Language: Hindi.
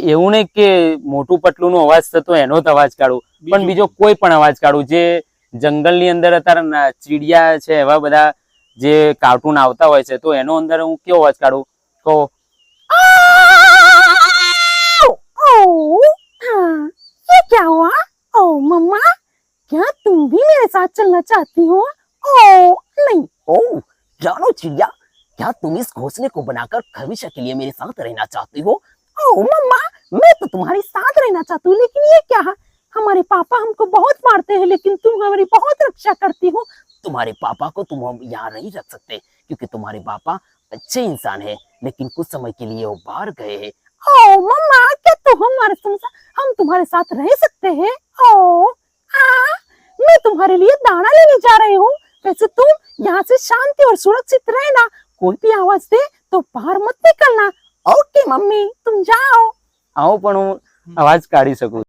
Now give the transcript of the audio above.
એવું નહીં કે મોટું પતલું નો અવાજ થતો એનો જ અવાજ કાઢું, પણ બીજો કોઈ પણ અવાજ કાઢું. જે જંગલની અંદર અત્યારે ચીડિયા છે એવા બધા જે કાર્ટૂન આવતા હોય છે, તો એનો અંદર હું કેવો અવાજ કાઢું તો ये क्या हुआ? ओ मम्मा, क्या तुम भी मेरे साथ चलना चाहती हो? ओ नहीं। ओह जानो चिड़िया, क्या तुम इस घोंसले को बनाकर हमेशा के लिए मेरे साथ रहना चाहती हो? ओ मम्मा, मैं तो तुम्हारे साथ रहना चाहती हूँ, लेकिन ये क्या है? हमारे पापा हमको बहुत मारते हैं, लेकिन तुम हमारी बहुत रक्षा करती हो। तुम्हारे पापा को तुम हम यहाँ नहीं रख सकते, क्योंकि तुम्हारे पापा अच्छे इंसान हैं, लेकिन कुछ समय के लिए वो बाहर गए हैं। ओ मम्मा, क्या हम तुम्हारे साथ रह सकते हैं? ओ मैं तुम्हारे लिए दाना लेने जा रही हूँ। वैसे तुम यहाँ से शांति और सुरक्षित रहना, कोई भी आवाज दे तो बाहर मत निकलना। ओके मम्मी, तुम जाओ। આવું પણ હું અવાજ કાઢી શકું.